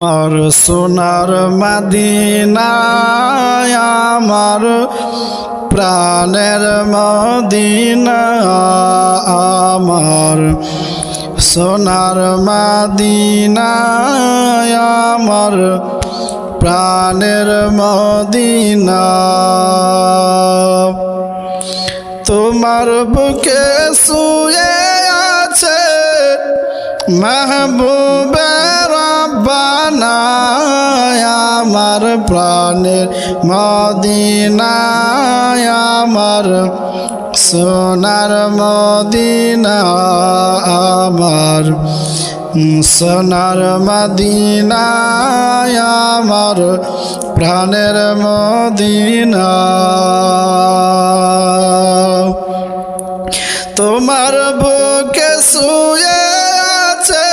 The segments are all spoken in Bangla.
আর সোনার মদিনায় আমার প্রাণের মদিনা আমার সোনার মদিনায় আমার প্রাণের মদিনা তোমার বুকে শুয়ে আছে মাহবুবে রব্বানা আমার প্রাণের মদিনা আমার সোনার মদিনা আমার সোনার মদিনা আমার প্রাণের মদিনা তোমার বুকে শুয়ে আছে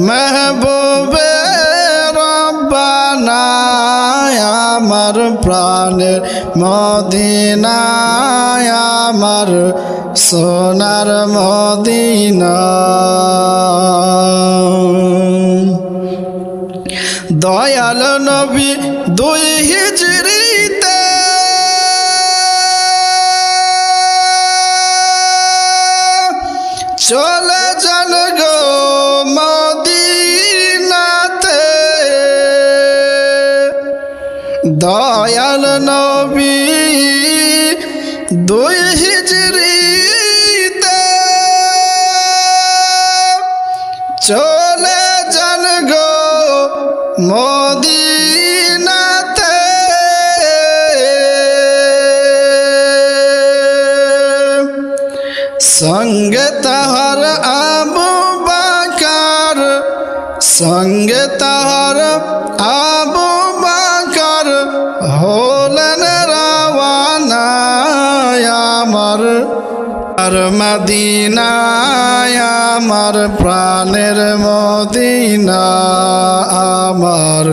মাহবুবে রব্বানা আমার প্রাণের মদিনা আমার সোনার মদিনা দয়াল নবী দুই হিজরিতে চলে যান গো মদিনাতে দয়াল নবী দুই হিজরিতে চলে যান গো মদিনাতে সঙ্গে তাহার আবু বকর সঙ্গে তাহার আবু বকর হলেন রওয়ানা আমার আর মদিনা আমার প্রাণের মদিনা আমার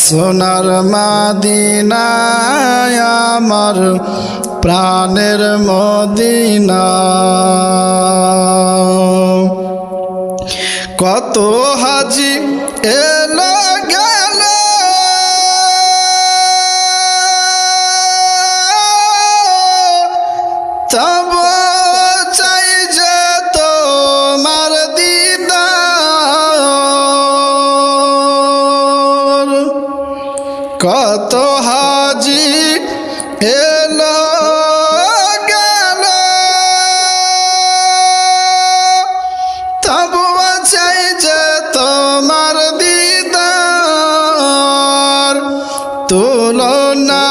সোনার মদিনা আমার প্রাণের মদিনা কত হাজি এলো গেল তব চাই যে তোমার দিদার কত হাজি এলো গেল তব চাই যে তোমার দিদার তুলনা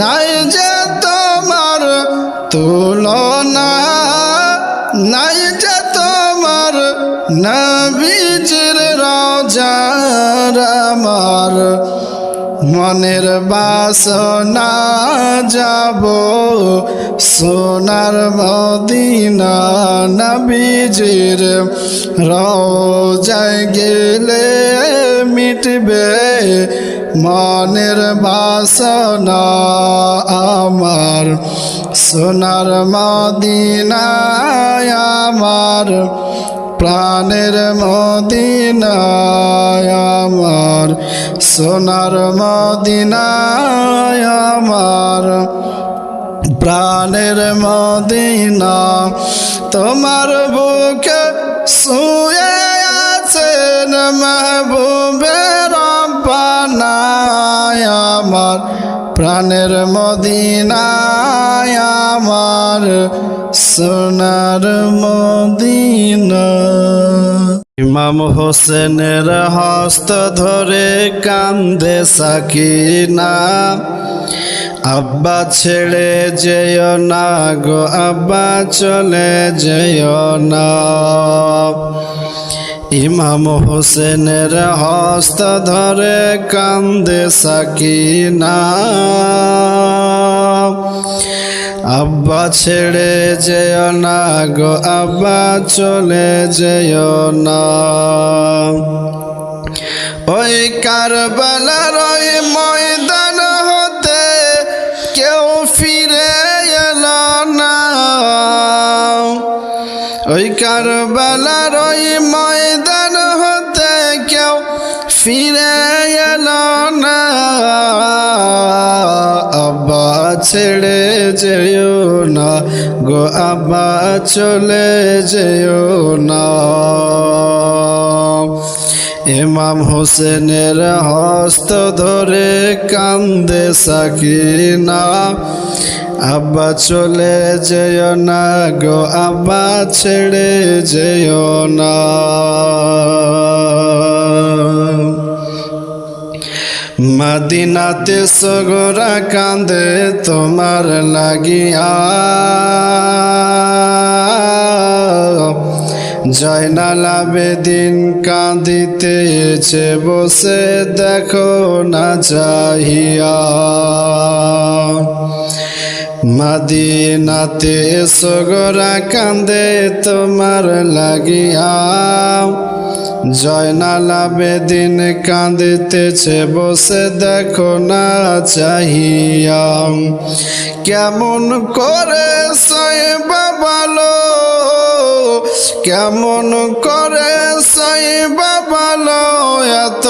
নাই যে তোমার তুলনা নাই যে তোমার নবীজির রওজার আমার মনের বাসনা যাব সোনার মদিনা নবীজির রওজায় গেলে মিটবে মনের বাসনা আমার সোনার মদিনা আমার প্রাণের মদিনা আমার সোনার মদিনা আমার প্রাণের মদিনা তোমার বুকে শুয়ে আছেন মাহবুবে রব্বানা আমার প্রাণের মদিনা আমার সোনার মদিনা ইমাম হোসেনের হস্ত ধরে কান্দে সাকিনা আব্বা ছেড়ে যেও না গো আব্বা চলে যেও না ইমাম হোসেনের হস্ত ধরে কান্দে সাকিনা আব্বা ছেড়ে যেও না গো আব্বা চলে যেও না ওই কারবালার ওই ময়দান হতে কেউ ফিরে এলো না ওই কারবালার ওই ময়দান হতে কেউ ফিরে এলো না আব্বা ছেড়ে যেও না গো আব্বা চলে যেও না ইমাম হোসেনের হস্ত ধরে কান্দে সাকিনা আব্বা চলে যেও না গো আব্বা ছেড়ে যেও না মদিনাতে সগরা কান্দে তোমার লাগিয়া জয়নাল আবেদিন কাঁদিতেছে বসে দেখো না চাহিয়া মদিনাতে সগরা কান্দে তোমার লাগিয়া জয়নাল আবেদিন কাঁদিতেছে বসে দেখো না চাহিয়া কেমন করে সইবা ভালো কেমন করে সইবা ভালো এত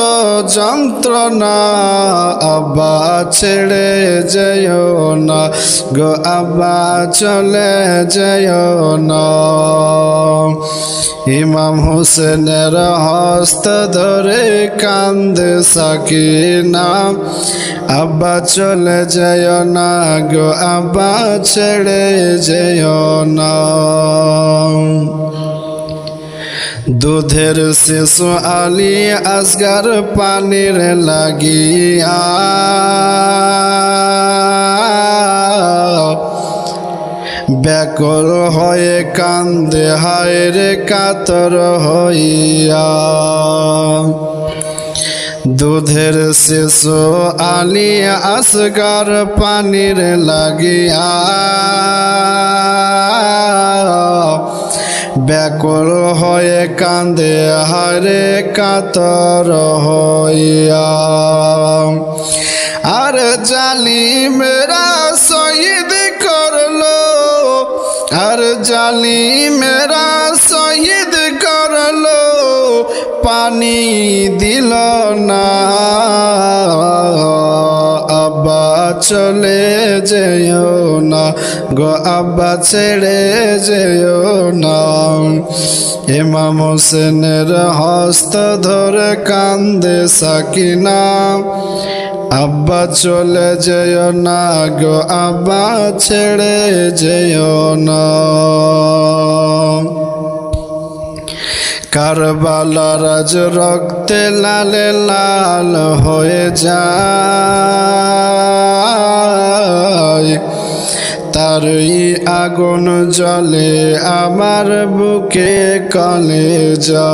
যন্ত্রণা আব্বা ছেড়ে যেও না গো আব্বা চলে যেও না ইমাম হোসেনের হস্ত ধরে কান্দে সাকিনা আব্বা চলে যেও না গো আব্বা ছেড়ে যেও না দুধের শিশু আলী আসগার পানির লাগিয়া ব্যাকুল হয়ে কান্দে হায় রে কাতর হইয়া দুধের শিশু আলী আসগার পানির লাগিয়া ব্যাকুল হয়ে কান্দে হারে কাতর হইয়া আর জালিমেরা শহীদ করলো আর জালিমেরা শহীদ করলো পানি দিল না আব্বা চলে যেও না গো আব্বা ছেড়ে যেও না ইমাম হোসেনের হস্ত ধরে কান্দে সাকিনা আব্বা চলে যেও না গো আব্বা ছেড়ে যেও না কারবালার আজ রক্তে লালে লাল হয়ে যায় তারই আগুন জ্বলে আমার বুকে কলেজা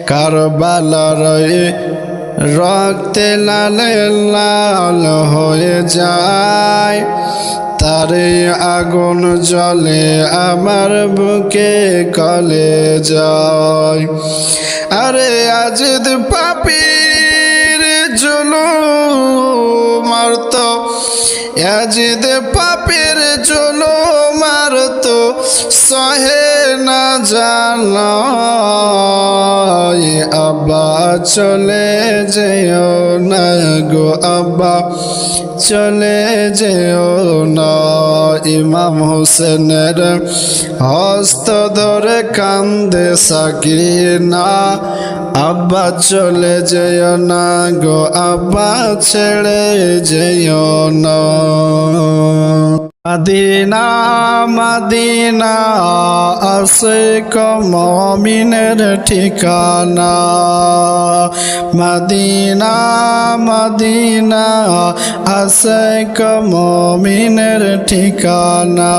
কারবালার রক্তে লালে লাল হয়ে যায় তারে আগুন জ্বলে আমার বুকে কলেজায় আরে আজিদ পাপীর জুলুম মারত আজিদ পাপীর জুলুম মারত সহে না জানা আব্বা চলে যেও না গো আব্বা চলে যেও না ইমাম হোসেনের হস্ত ধরে কান্দে সাকিনা আব্বা চলে যেও না গো আব্বা ছেড়ে যেও না মদিনা মদিনা আশিক মুমিনের ঠিকানা মদিনা মদিনা আশিক মুমিনের ঠিকানা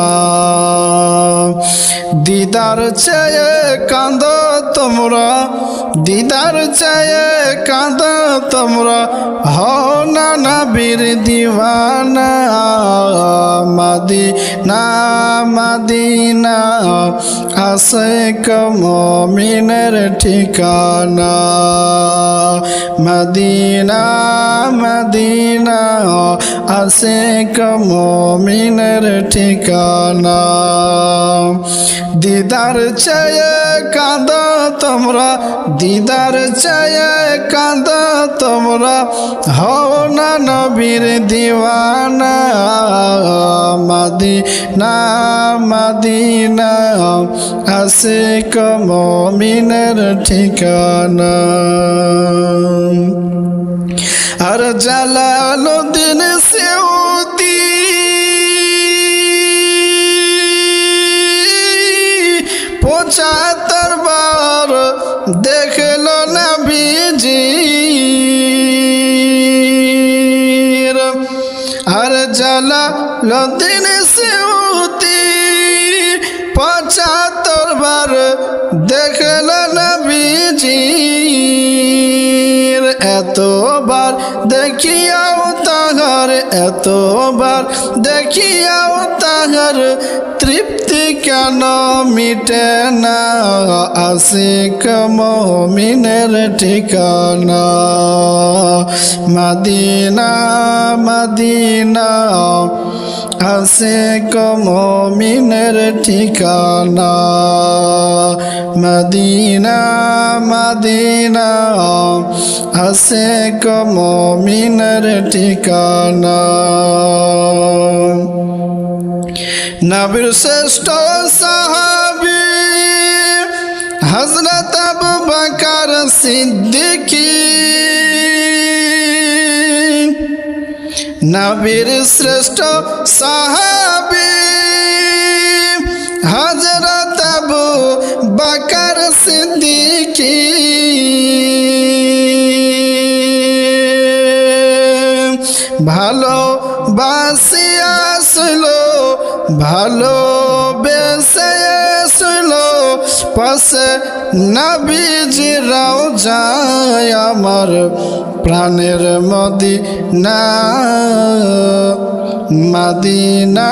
দিদার চেয়ে কাঁদো তোমরা দিদার চেয়ে কাঁদো তোমরা হও না নবীর দিওয়ানা মদিনা মদিনা আশিক মুমিনের ঠিকানা মদিনা মদিনা আশিক মুমিনের ঠিকানা দিদার চেয়ে কাঁদো তোমরা, দিদার চেয়ে কাঁদো তোমরা, হও না নবীর দিওয়ানা। মদিনা মদিনা আশিক মুমিনের ঠিকানা। আর জালালউদ্দিন সৈয়দী পঁচাত্তর বার দেখল নবীজি। আর জালালউদ্দিন সৈয়দী ৭৫ বার দেখল নবীজি। এতবার দেখিয়াও তাহার, এতবার দেখিয়াও তাহার তৃপ্তি কেন মিটে না। আশিক মুমিনের ঠিকানা মদিনা মদিনা আশিক মুমিনের ঠিকানা। মদিনা মদিনা আশিক মুমিনের ঠিকানা। নবীর শ্রেষ্ঠ সাহাবী হযরত আবু বকর সিদ্দিকী। নবীর শ্রেষ্ঠ সাহাবী হযরত আবু বকর সিদ্দিকী। ভালোবাসিয়া ছিল, ভালোবেসে ছিল পাশে নবীজি রওজায় আমার প্রাণের মদিনা। মদিনা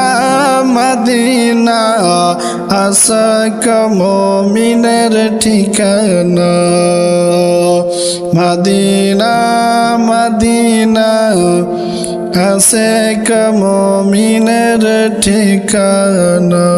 মদিনা আশিক মুমিনের ঠিকানা। মদিনা মদিনা আশিক মুমিনের ঠিকানা।